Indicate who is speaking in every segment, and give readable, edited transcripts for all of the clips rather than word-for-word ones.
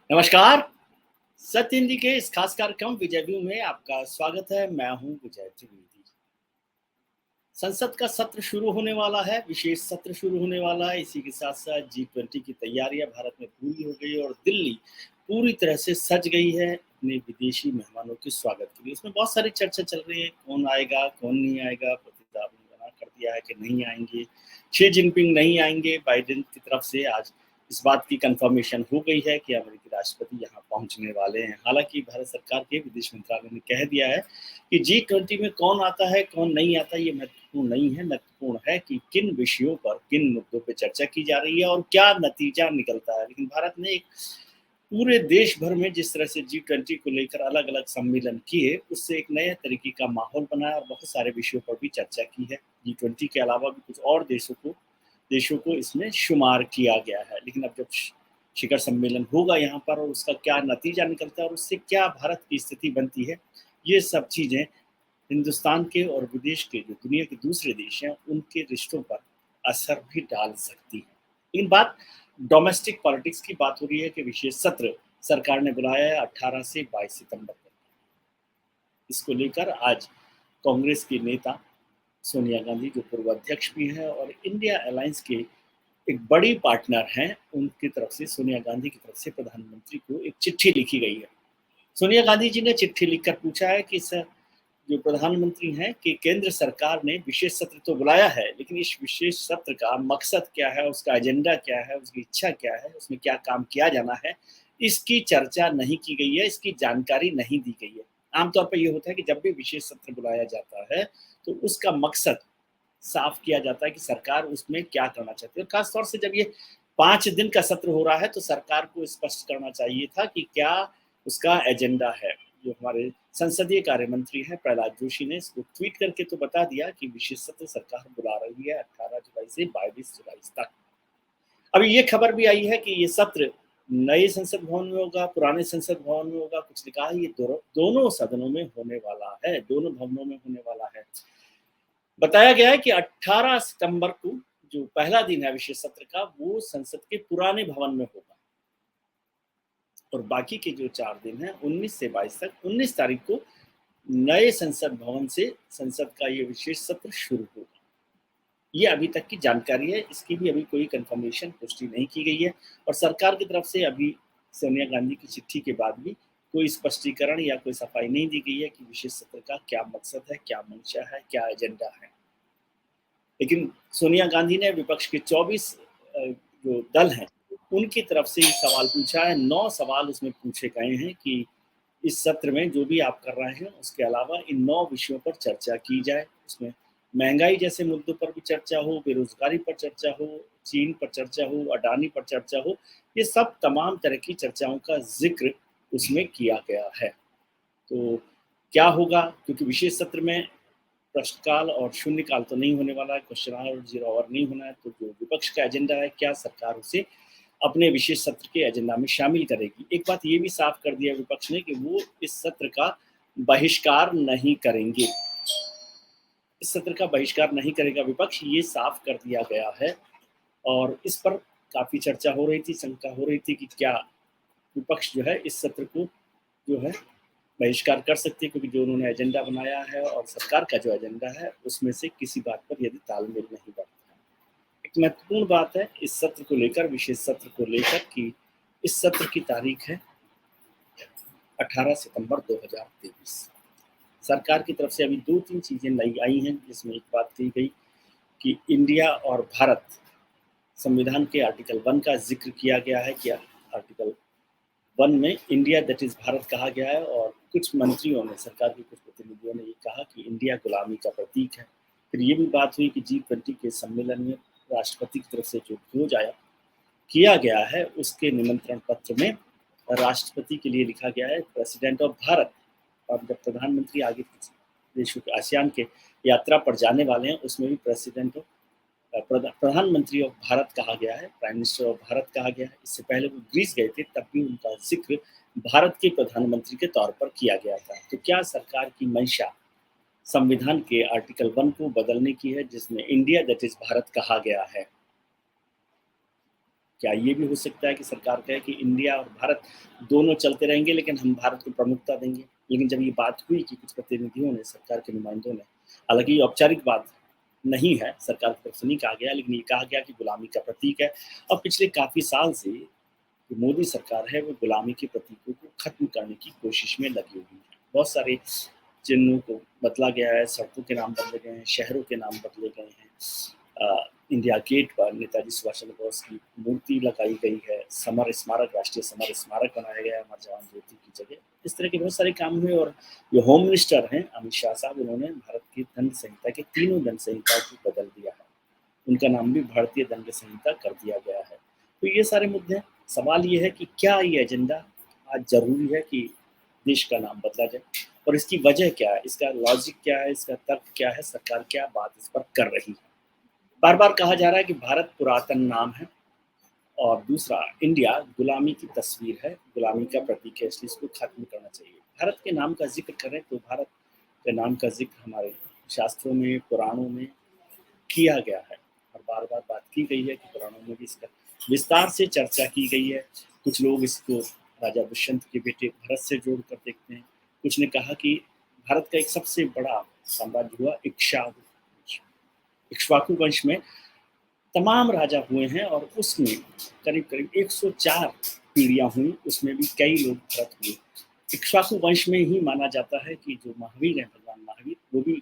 Speaker 1: नमस्कार। सत्य हिंदी के इस खास कार्यक्रम विजय व्यू में आपका स्वागत है। मैं हूं विजय त्रिवेदी। संसद का सत्र शुरू होने वाला है, विशेष सत्र शुरू होने वाला है। इसी के साथ साथ G20 की तैयारियां भारत में पूरी हो गई और दिल्ली पूरी तरह से सज गई है अपने विदेशी मेहमानों के स्वागत के लिए। इसमें बहुत सारी चर्चा चल रही है, कौन आएगा कौन नहीं आएगा। प्रतिनिधि ने मना कर दिया है कि नहीं आएंगे, शी जिनपिंग नहीं आएंगे। बाइडेन की तरफ से आज इस बात की कंफर्मेशन हो गई है कि अमेरिकी राष्ट्रपति यहाँ पहुंचने वाले हैं। हालांकि भारत सरकार के विदेश मंत्रालय ने कह दिया है कि G20 में कौन आता है कौन नहीं आता ये महत्वपूर्ण नहीं है। महत्वपूर्ण है कि किन विषयों पर, किन मुद्दों पर चर्चा की जा रही है और क्या नतीजा निकलता है। लेकिन भारत ने एक पूरे देश भर में जिस तरह से G20 को लेकर अलग अलग सम्मेलन किए, उससे एक नए तरीके का माहौल बनाया और बहुत सारे विषयों पर भी चर्चा की है। G20 के अलावा भी कुछ और देशों को इसमें शुमार किया गया है। लेकिन अब जब शिखर सम्मेलन होगा यहाँ पर और उसका क्या नतीजा निकलता है और उससे क्या भारत की स्थिति बनती है, ये सब चीज़ें हिंदुस्तान के और विदेश के जो दुनिया के दूसरे देश हैं उनके रिश्तों पर असर भी डाल सकती है। लेकिन बात डोमेस्टिक पॉलिटिक्स की बात हो रही है कि विशेष सत्र सरकार ने बुलाया है 18 से 22 सितंबर तक। इसको लेकर आज कांग्रेस के नेता सोनिया गांधी, जो पूर्व अध्यक्ष भी हैं और इंडिया अलायंस के एक बड़ी पार्टनर हैं, उनकी तरफ से, सोनिया गांधी की तरफ से प्रधानमंत्री को एक चिट्ठी लिखी गई है। सोनिया गांधी जी ने चिट्ठी लिखकर पूछा है कि सर, जो प्रधानमंत्री हैं, कि केंद्र सरकार ने विशेष सत्र तो बुलाया है, लेकिन इस विशेष सत्र का मकसद क्या है, उसका एजेंडा क्या है, उसकी इच्छा क्या है, उसमें क्या काम किया जाना है, इसकी चर्चा नहीं की गई है, इसकी जानकारी नहीं दी गई है। आमतौर पर यह होता है कि जब भी विशेष सत्र बुलाया जाता है तो उसका मकसद साफ किया जाता है कि सरकार उसमें क्या करना चाहती है। और खासतौर से जब ये 5 दिन का सत्र हो रहा है तो सरकार को स्पष्ट करना चाहिए था कि क्या उसका एजेंडा है। जो हमारे संसदीय कार्य मंत्री हैं प्रहलाद जोशी ने इसको ट्वीट करके तो बता दिया कि विशेष सत्र सरकार बुला रही है 18 जुलाई से 22 जुलाई तक। अभी ये खबर भी आई है कि ये सत्र नए संसद भवन में होगा, पुराने संसद भवन में होगा, कुछ लिखा है ये दोनों सदनों में होने वाला है, दोनों भवनों में होने वाला है। बताया गया है कि 18 सितंबर को जो पहला दिन है विशेष सत्र का, वो संसद के पुराने भवन में होगा और बाकी के जो 4 दिन हैं 19 से 22 तक, 19 तारीख को नए संसद भवन से संसद का ये विशेष सत्र शुरू होगा। ये अभी तक की जानकारी है, इसकी भी अभी कोई कंफर्मेशन, पुष्टि नहीं की गई है और सरकार की तरफ से अभी सोनिया गांधी की चिट्ठी के बाद भी कोई स्पष्टीकरण या कोई सफाई नहीं दी गई है कि विशेष सत्र का क्या मकसद है, क्या मंशा है, क्या एजेंडा है। लेकिन सोनिया गांधी ने विपक्ष के 24 जो दल हैं उनकी तरफ से सवाल पूछा है। 9 सवाल उसमें पूछे गए हैं कि इस सत्र में जो भी आप कर रहे हैं उसके अलावा इन 9 विषयों पर चर्चा की जाए। उसमें महंगाई जैसे मुद्दों पर भी चर्चा हो, बेरोजगारी पर चर्चा हो, चीन पर चर्चा हो, अडानी पर चर्चा हो, ये सब तमाम तरह की चर्चाओं का जिक्र उसमें किया गया है। तो क्या होगा, क्योंकि विशेष सत्र में प्रश्नकाल और शून्यकाल तो नहीं होने वाला है, क्वेश्चन आवर और जीरो आवर नहीं होना है, तो जो विपक्ष का एजेंडा है, क्या सरकार उसे अपने विशेष सत्र के एजेंडा में शामिल करेगी। एक बात ये भी साफ कर दिया विपक्ष ने कि वो इस सत्र का बहिष्कार नहीं करेंगे। इस सत्र का बहिष्कार नहीं करेगा विपक्ष, ये साफ कर दिया गया है। और इस पर काफ़ी चर्चा हो रही थी, शंका हो रही थी कि क्या विपक्ष जो है इस सत्र को जो है बहिष्कार कर सकती है, क्योंकि जो उन्होंने एजेंडा बनाया है और सरकार का जो एजेंडा है उसमें से किसी बात पर यदि तालमेल नहीं बैठता है। एक महत्वपूर्ण बात है इस सत्र को लेकर, विशेष सत्र को लेकर, कि इस सत्र की तारीख है 18 सितंबर 2023। सरकार की तरफ से अभी 2-3 चीज़ें नई आई हैं, जिसमें एक बात कही गई कि इंडिया और भारत संविधान के आर्टिकल 1 का जिक्र किया गया है कि आर्टिकल 1 में इंडिया दैट इज़ भारत कहा गया है और कुछ मंत्रियों ने, सरकार के कुछ प्रतिनिधियों ने ये कहा कि इंडिया गुलामी का प्रतीक है। फिर ये भी बात हुई कि G20 के सम्मेलन में राष्ट्रपति की तरफ से जो भोज किया गया है उसके निमंत्रण पत्र में राष्ट्रपति के लिए लिखा गया है प्रेसिडेंट ऑफ भारत। और जब प्रधानमंत्री आगे देशों के आसियान के यात्रा पर जाने वाले हैं उसमें भी प्रधानमंत्री ऑफ भारत कहा गया है, प्राइम मिनिस्टर ऑफ भारत कहा गया है। इससे पहले वो ग्रीस गए थे, तब भी उनका जिक्र भारत के प्रधानमंत्री के तौर पर किया गया था। तो क्या सरकार की मंशा संविधान के आर्टिकल 1 को बदलने की है, जिसमें इंडिया दैट इज भारत कहा गया है? क्या ये भी हो सकता है कि सरकार कहे कि इंडिया और भारत दोनों चलते रहेंगे, लेकिन हम भारत को प्रमुखता देंगे? लेकिन जब ये बात हुई कि कुछ प्रतिनिधियों ने, सरकार के नुमाइंदों ने, हालाँकि ये औपचारिक बात नहीं है, सरकार की तरफ से नहीं कहा गया, लेकिन ये कहा गया कि गुलामी का प्रतीक है और पिछले काफ़ी साल से जो मोदी सरकार है, वो गुलामी के प्रतीकों को खत्म करने की कोशिश में लगी हुई है। बहुत सारे चिन्हों को बदला गया है, सड़कों के नाम बदले गए हैं, शहरों के नाम बदले गए हैं। इंडिया गेट पर नेताजी सुभाष चंद्र बोस की मूर्ति लगाई गई है, समर स्मारक, राष्ट्रीय समर स्मारक बनाया गया है अमर जवान ज्योति की जगह। इस तरह के बहुत सारे काम हुए और जो होम मिनिस्टर हैं अमित शाह साहब, उन्होंने भारत की दंड संहिता के तीनों दंड संहिताओं को बदल दिया है। उनका नाम भी भारतीय दंड संहिता कर दिया गया है। तो ये सारे मुद्दे हैं। सवाल ये है कि क्या ये एजेंडा आज ज़रूरी है कि देश का नाम बदला जाए और इसकी वजह क्या है, इसका लॉजिक क्या है, इसका तर्क क्या है, सरकार क्या बात इस पर कर रही है? बार बार कहा जा रहा है कि भारत पुरातन नाम है और दूसरा इंडिया गुलामी की तस्वीर है, गुलामी का प्रतीक है, इसलिए इसको खत्म करना चाहिए। भारत के नाम का जिक्र करें तो भारत के नाम का जिक्र हमारे शास्त्रों में, पुराणों में किया गया है और बार बार बात की गई है कि पुराणों में भी इसका विस्तार से चर्चा की गई है। कुछ लोग इसको राजा दुष्यंत के बेटे भरत से जोड़कर देखते हैं। कुछ ने कहा कि भारत का एक सबसे बड़ा साम्राज्य हुआ इक्ष्वाकु वंश में तमाम राजा हुए हैं और उसमें करीब करीब 104 पीढ़ियां हुई, उसमें भी कई लोग भरत हुए। इक्ष्वाकु वंश में ही माना जाता है कि जो महावीर हैं, भगवान महावीर, वो भी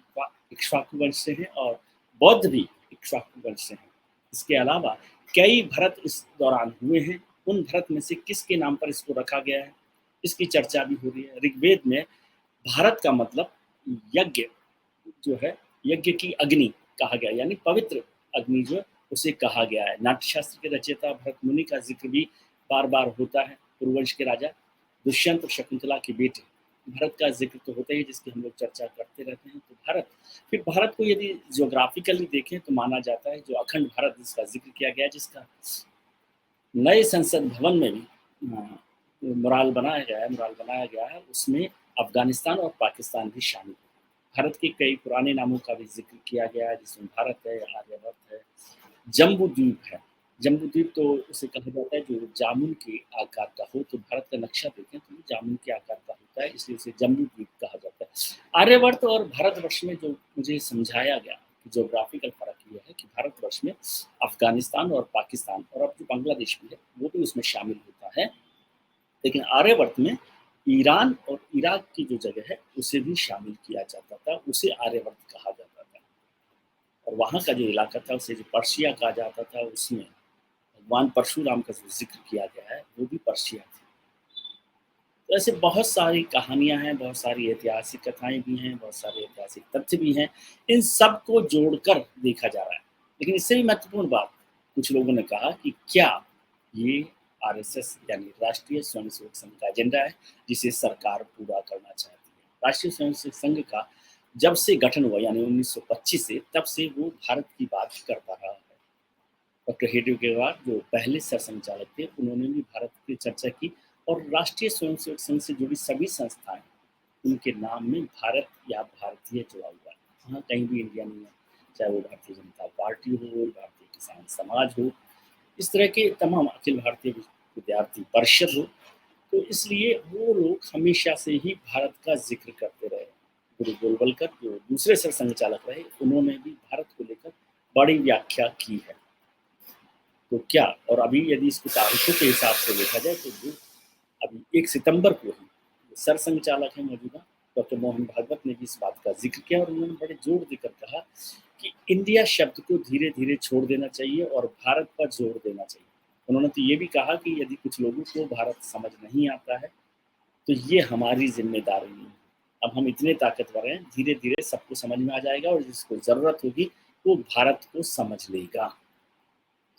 Speaker 1: इक्ष्वाकु वंश से हैं और बौद्ध भी इक्ष्वाकु वंश से हैं। इसके अलावा कई भरत इस दौरान हुए हैं। उन भरत में से किसके नाम पर इसको रखा गया है, इसकी चर्चा भी हो रही है। ऋग्वेद में भारत का मतलब यज्ञ जो है, यज्ञ की अग्नि कहा गया, यानी पवित्र अग्नि जो उसे कहा गया है। नाट्यशास्त्र के रचयिता भरत मुनि का जिक्र भी बार बार होता है। पूर्ववंश के राजा दुष्यंत और शकुंतला के बेटे भरत का जिक्र तो होता ही है, जिसकी हम लोग चर्चा करते रहते हैं। तो भारत, फिर भारत को यदि ज्योग्राफिकली देखें तो माना जाता है जो अखंड भारत जिसका जिक्र किया गया, जिसका नए संसद भवन में भी मुराल बनाया गया है, उसमें अफगानिस्तान और पाकिस्तान भी शामिल है। भारत के कई पुराने नामों का भी जिक्र किया गया है, जिसमें भारत है, आर्यवर्त है, जम्बू द्वीप है। जम्बू द्वीप तो उसे कहा जाता है जो जामुन के आकार का हो, तो भारत का नक्शा देखें तो जामुन के आकार का होता है, इसलिए उसे जम्बू द्वीप कहा जाता है। आर्यवर्त और भारतवर्ष में जो मुझे समझाया गया कि ज्योग्राफिकल फर्क ये है कि भारतवर्ष में अफगानिस्तान और पाकिस्तान और अब जो बांग्लादेश भी है वो भी उसमें शामिल होता है, लेकिन आर्यवर्त में ईरान और इराक की जो जगह है उसे भी शामिल किया जाता था, उसे आर्यवर्त कहा जाता था। और वहाँ का जो इलाका था उसे जो पर्शिया कहा जाता था, उसमें भगवान परशुराम का जो जिक्र किया गया है वो भी पर्शिया थी। तो ऐसे बहुत सारी कहानियाँ हैं, बहुत सारी ऐतिहासिक कथाएं भी हैं, बहुत सारे ऐतिहासिक तथ्य भी हैं। इन सब को जोड़कर देखा जा रहा है। लेकिन इससे भी महत्वपूर्ण बात, कुछ लोगों ने कहा कि क्या ये आरएसएस यानी राष्ट्रीय स्वयंसेवक संघ का एजेंडा है जिसे सरकार पूरा करना चाहती है। राष्ट्रीय स्वयंसेवक संघ का जब से गठन हुआ यानी 1925 से, तब से वो भारत की बात करता रहा है। डॉक्टर हेडगेवार जो पहले सरसंघचालक थे, उन्होंने भी भारत की चर्चा की और राष्ट्रीय स्वयंसेवक संघ से जुड़ी सभी संस्थाएं, उनके नाम में भारत या भारतीय जुड़ा हुआ है। वहाँ कहीं भी इंडिया नहीं है, चाहे वो भारतीय जनता पार्टी हो, भारतीय किसान समाज हो, इस तरह के तमाम, अखिल भारतीय विद्यार्थी परिषद हो। तो इसलिए वो लोग हमेशा से ही भारत का जिक्र करते रहे। गुरु गोलवलकर जो दूसरे सरसंघचालक रहे, उन्होंने भी भारत को लेकर बड़ी व्याख्या की है। तो क्या, और अभी यदि इसको तारीखों के हिसाब से देखा जाए तो वो अभी 1 सितंबर को ही सरसंघचालक है मौजूदा डॉक्टर मोहन भागवत ने भी इस बात का जिक्र किया और उन्होंने बड़े जोर देकर कहा कि इंडिया शब्द को धीरे धीरे छोड़ देना चाहिए और भारत पर जोर देना चाहिए। उन्होंने तो ये भी कहा कि यदि कुछ लोगों को भारत समझ नहीं आता है तो ये हमारी जिम्मेदारी नहीं है। अब हम इतने ताकतवर हैं, धीरे धीरे सबको समझ में आ जाएगा और जिसको ज़रूरत होगी वो भारत को समझ लेगा।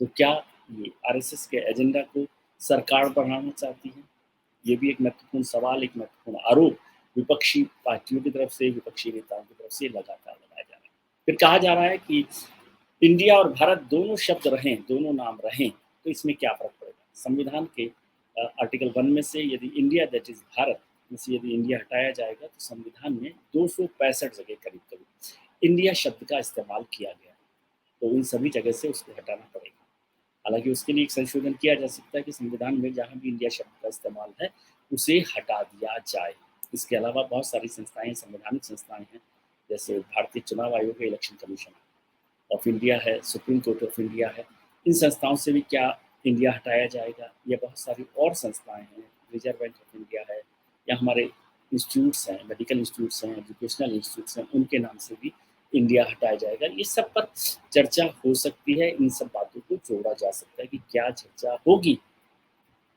Speaker 1: तो क्या ये आरएसएस के एजेंडा को सरकार बढ़ाना चाहती है? ये भी एक महत्वपूर्ण सवाल, एक महत्वपूर्ण आरोप विपक्षी पार्टियों की तरफ से, विपक्षी नेताओं की तरफ से लगातार लगाया जा रहा है। फिर कहा जा रहा है कि इंडिया और भारत दोनों शब्द रहें, दोनों नाम रहें, तो इसमें क्या फ़र्क पड़ेगा? संविधान के आर्टिकल 1 में से यदि इंडिया दैट इज़ भारत में से यदि इंडिया हटाया जाएगा तो संविधान में 265 जगह करीब-करीब इंडिया शब्द का इस्तेमाल किया गया है। तो इन सभी जगह से उसको हटाना पड़ेगा। हालांकि उसके लिए एक संशोधन किया जा सकता है कि संविधान में जहाँ भी इंडिया शब्द का इस्तेमाल है उसे हटा दिया जाए। इसके अलावा बहुत सारी संस्थाएं, संवैधानिक संस्थाएं हैं, जैसे भारतीय चुनाव आयोग है, इलेक्शन कमीशन ऑफ इंडिया है, सुप्रीम कोर्ट ऑफ इंडिया है। इन संस्थाओं से भी क्या इंडिया हटाया जाएगा? या बहुत सारी और संस्थाएं हैं, रिजर्व बैंक ऑफ इंडिया है, या हमारे इंस्टीट्यूट्स हैं, मेडिकल इंस्टीट्यूट्स हैं, एजुकेशनल इंस्टीट्यूट्स हैं, उनके नाम से भी इंडिया हटाया जाएगा। ये सब पर चर्चा हो सकती है, इन सब बातों को जोड़ा जा सकता है कि क्या चर्चा होगी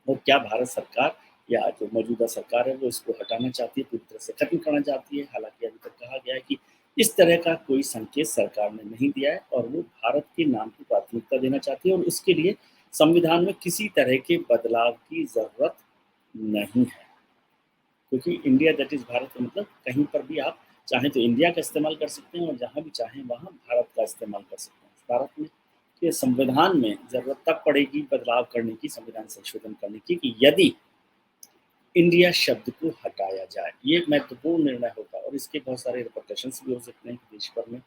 Speaker 1: और क्या भारत सरकार या जो मौजूदा सरकार है वो इसको हटाना चाहती है, पूरी तरह से खत्म करना चाहती है। हालांकि अभी तक कहा गया है कि इस तरह का कोई संकेत सरकार ने नहीं दिया है और वो भारत के नाम को प्राथमिकता देना चाहती है और उसके लिए संविधान में किसी तरह के बदलाव की जरूरत नहीं है, क्योंकि इंडिया दैट इज भारत का मतलब कहीं पर भी आप चाहें तो इंडिया का इस्तेमाल कर सकते हैं और जहाँ भी चाहें वहाँ भारत का इस्तेमाल कर सकते हैं। भारत में के संविधान में जरूरत तब पड़ेगी बदलाव करने की, संविधान संशोधन करने की, कि यदि इंडिया शब्द को हटाया जाए। ये एक महत्वपूर्ण निर्णय होगा और इसके बहुत सारे रिपरकशंस भी हो सकते हैं कि देश भर में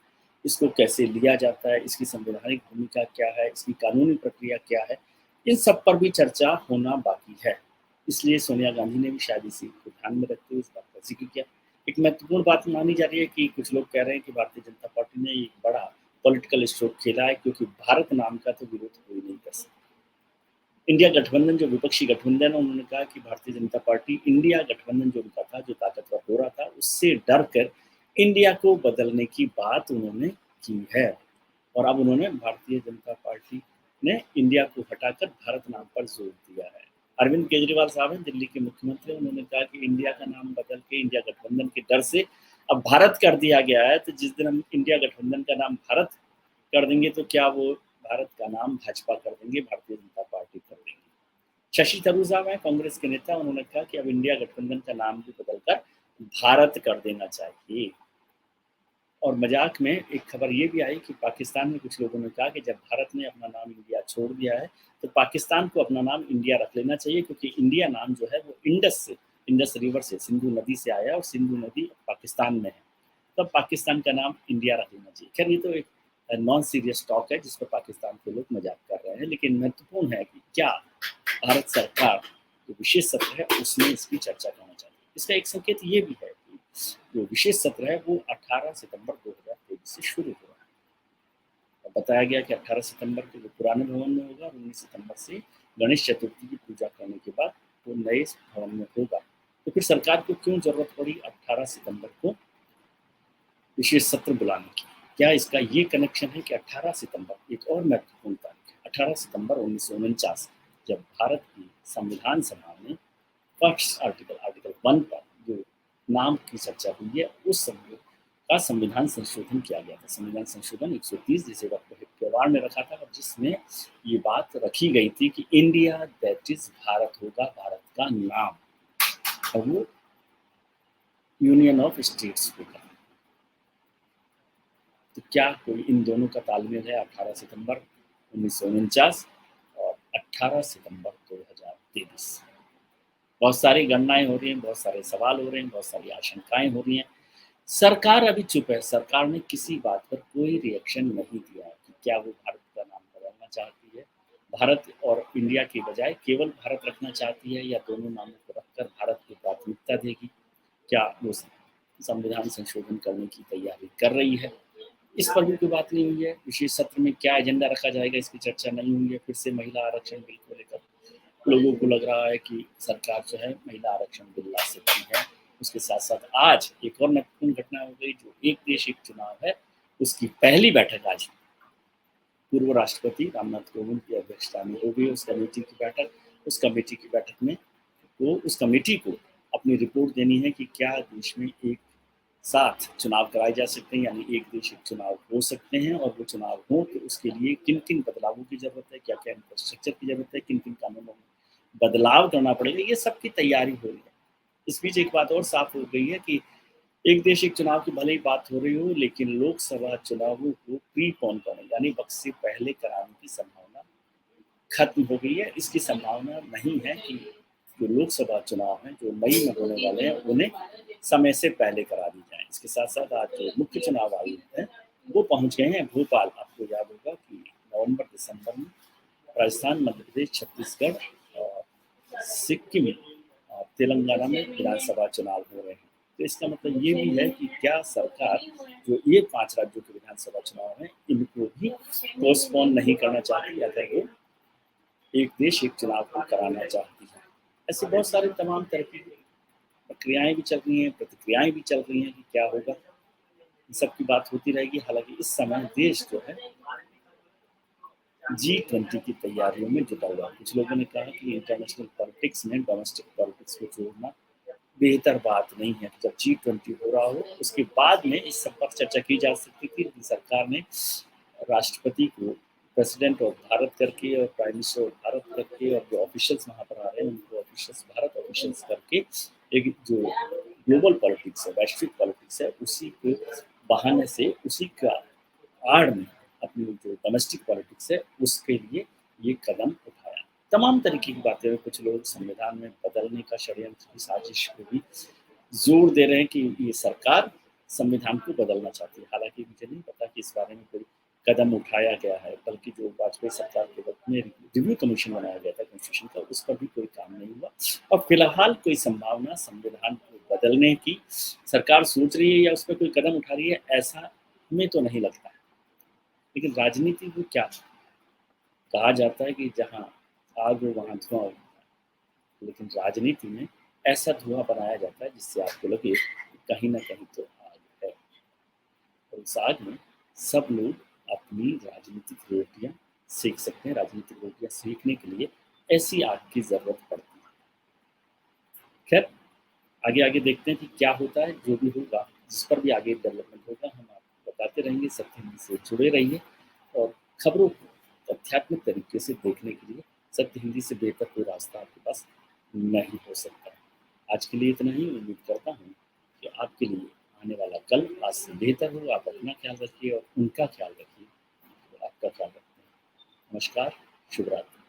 Speaker 1: इसको कैसे लिया जाता है, इसकी संवैधानिक भूमिका क्या है, इसकी कानूनी प्रक्रिया क्या है, इन सब पर भी चर्चा होना बाकी है। इसलिए सोनिया गांधी ने भी शायद इसी को ध्यान में रखते हुए इस बात का जिक्र किया। एक महत्वपूर्ण बात मानी जा रही है कि कुछ लोग कह रहे हैं कि भारतीय जनता पार्टी ने एक बड़ा पॉलिटिकल स्ट्रोक खेला है, क्योंकि भारत नाम का तो विरोध कोई नहीं कर सकता। इंडिया गठबंधन जो विपक्षी गठबंधन है, उन्होंने कहा कि भारतीय जनता पार्टी इंडिया गठबंधन जो उनका था, जो ताकतवर हो रहा था, उससे डर कर इंडिया को बदलने की बात उन्होंने की है। और अब उन्होंने भारतीय जनता पार्टी ने इंडिया को हटाकर भारत नाम पर जोर दिया है। अरविंद केजरीवाल साहब हैं दिल्ली के मुख्यमंत्री, उन्होंने कहा कि इंडिया का नाम बदल के इंडिया गठबंधन के डर से अब भारत कर दिया गया है, तो जिस दिन हम इंडिया गठबंधन का नाम भारत कर देंगे तो क्या वो भारत का नाम भाजपा कर देंगे, भारतीय जनता पार्टी कर देंगे। शशि थरूर साहब हैं कांग्रेस के नेता, उन्होंने कहा कि अब इंडिया गठबंधन का नाम भी बदलकर भारत कर देना चाहिए। और मजाक में एक खबर ये भी आई कि पाकिस्तान में कुछ लोगों ने कहा कि जब भारत ने अपना नाम इंडिया छोड़ दिया है तो पाकिस्तान को अपना नाम इंडिया रख लेना चाहिए, क्योंकि इंडिया नाम जो है वो इंडस रिवर से, सिंधु नदी से आया और सिंधु नदी पाकिस्तान में है, तब पाकिस्तान का नाम इंडिया रख लेना चाहिए। खैर ये तो एक नॉन सीरियस टॉक है जिस पर पाकिस्तान के लोग मजाक कर रहे हैं, लेकिन महत्वपूर्ण है कि क्या भारत सरकार जो विशेष सत्र है उसमें इसकी चर्चा करना चाहती है। इसका एक संकेत ये भी है कि जो विशेष सत्र है वो 18 सितंबर 2023 से शुरू हो रहा है। और बताया गया कि 18 सितंबर को वो पुराने भवन में होगा और 19 सितंबर से गणेश चतुर्थी की पूजा करने के बाद वो नए भवन में होगा। तो फिर सरकार को क्यों जरूरत पड़ी 18 सितंबर को विशेष सत्र बुलाने की? क्या इसका ये कनेक्शन है कि 18 सितंबर एक और महत्वपूर्ण तारीख है, 18 सितंबर 1949, जब भारत की संविधान सभा में फर्स्ट आर्टिकल 1 पर जो नाम की चर्चा हुई है, उस समय का संविधान संशोधन किया गया था। संविधान संशोधन 130 जिसे डॉक्टर हिटलर ने रखा था और जिसमें ये बात रखी गई थी कि इंडिया दैट इज भारत होगा, भारत का नाम, और वो यूनियन ऑफ स्टेट्स होगा। तो क्या कोई इन दोनों का तालमेल है? 18 सितंबर 1949 और 18 सितंबर 2023। बहुत सारी गणनाएं हो रही हैं, बहुत सारे सवाल हो रहे हैं, बहुत सारी आशंकाएं हो रही हैं। सरकार अभी चुप है, सरकार ने किसी बात पर कोई रिएक्शन नहीं दिया कि क्या वो भारत का नाम बदलना चाहती है, भारत और इंडिया के बजाय केवल भारत रखना चाहती है, या दोनों नामों को रखकर भारत को प्राथमिकता देगी, क्या वो संविधान संशोधन करने की तैयारी कर रही है, इस पर भी कोई बात नहीं हुई है। विशेष सत्र में क्या एजेंडा रखा जाएगा इसकी चर्चा नहीं हुई है। फिर से महिला आरक्षण बिल को लेकर लोगों को लग रहा है कि सरकार जो है महिला आरक्षण बिल ला सकती है। उसके साथ साथ आज एक और महत्वपूर्ण घटना हो गई, जो एक देश एक चुनाव है उसकी पहली बैठक आज पूर्व राष्ट्रपति रामनाथ कोविंद की अध्यक्षता में हो गई। उस कमेटी की बैठक में तो उस कमेटी को अपनी रिपोर्ट देनी है कि क्या देश में एक साथ चुनाव कराए जा सकते हैं, यानी एक देश एक चुनाव हो सकते हैं, और वो चुनाव हो तो उसके लिए किन किन बदलावों की जरूरत है, क्या क्या इंफ्रास्ट्रक्चर की जरूरत है, किन किन कानूनों में बदलाव करना पड़ेगा, ये सब की तैयारी हो रही है। इस बीच एक बात और साफ हो गई है कि एक देश एक चुनाव की भले ही बात हो रही हो, लेकिन लोकसभा चुनावों को प्रीपोन करने यानी वक्त से पहले कराने की संभावना खत्म हो गई है। इसकी संभावना नहीं है कि जो लोकसभा चुनाव हैं जो मई में होने वाले हैं उन्हें समय से पहले करा दी जाए। इसके साथ साथ आज जो मुख्य चुनाव आयुक्त हैं वो पहुंच गए हैं भोपाल। आपको याद होगा कि नवंबर दिसंबर में राजस्थान, मध्य प्रदेश, छत्तीसगढ़ और सिक्किम और तेलंगाना में विधानसभा चुनाव हो रहे हैं। तो इसका मतलब ये भी है कि क्या सरकार जो ये 5 राज्यों के विधानसभा चुनाव हैं, इनको भी पोस्टपोन नहीं करना चाहती, अगर वो एक देश एक चुनाव को कराना चाहती है। ऐसे बहुत सारे तमाम तरह की प्रक्रियाएं भी चल रही हैं, प्रतिक्रियाएं भी चल रही हैं कि क्या होगा। इन सब की बात होती रहेगी। हालांकि इस समय देश जो है G20 की तैयारियों में जुटा हुआ है। कुछ लोगों ने कहा कि इंटरनेशनल पॉलिटिक्स में डोमेस्टिक पॉलिटिक्स को जोड़ना बेहतर बात नहीं है। जब G20 हो रहा हो उसके बाद में इस सब पर चर्चा की जा सकती थी, लेकिन सरकार ने राष्ट्रपति को प्रेसिडेंट ऑफ भारत करके और प्राइम मिनिस्टर ऑफ भारत करके और जो ऑफिशियल्स वहाँ पर आ रहे हैं उनको ऑफिशियल्स भारत ऑफिशियल्स करके एक जो ग्लोबल पॉलिटिक्स है, वैश्विक पॉलिटिक्स है, उसी के बहाने से उसी का आड़ में अपनी जो डोमेस्टिक पॉलिटिक्स है उसके लिए ये कदम उठाया। तमाम तरीके की बातें हैं। कुछ लोग संविधान में बदलने का षड्यंत्र की साजिश को भी जोर दे रहे हैं कि ये सरकार संविधान को बदलना चाहती है। हालांकि मुझे नहीं पता कि इस बारे में कोई कदम उठाया गया है, बल्कि जो वाजपेयी सरकार के वक्त में रिव्यू कमीशन बनाया गया था कॉन्स्टिट्यूशन का, उस पर भी कोई काम नहीं हुआ और फिलहाल कोई संभावना संविधान को बदलने की सरकार सोच रही है या उस पर कोई कदम उठा रही है, ऐसा हमें तो नहीं लगता है। लेकिन राजनीति को क्या कहा जाता है कि जहाँ आग हो वहाँ धुआं हो, लेकिन राजनीति में ऐसा धुआं बनाया जाता है जिससे आपको लगे कि कहीं ना कहीं तो आग है, और उस आग में सब लोग अपनी राजनीतिक रोटियां सेक सकते हैं। राजनीतिक रोटियां सेकने के लिए ऐसी आग की जरूरत पड़ती है। खैर, आगे आगे देखते हैं कि क्या होता है। जो भी होगा, जिस पर भी आगे डेवलपमेंट होगा, हम आपको बताते रहेंगे। सत्य हिंदी से जुड़े रहिए और खबरों को तथ्यात्मक तरीके से देखने के लिए सत्य हिंदी से बेहतर कोई रास्ता आपके पास नहीं हो सकता। आज के लिए इतना ही। उम्मीद करता हूँ कि आपके लिए आने वाला कल आज से बेहतर हो। आप अपना ख्याल रखिए और उनका ख्याल रखिए, तो आपका ख्याल रखते हैं। नमस्कार, शुभ रात्रि।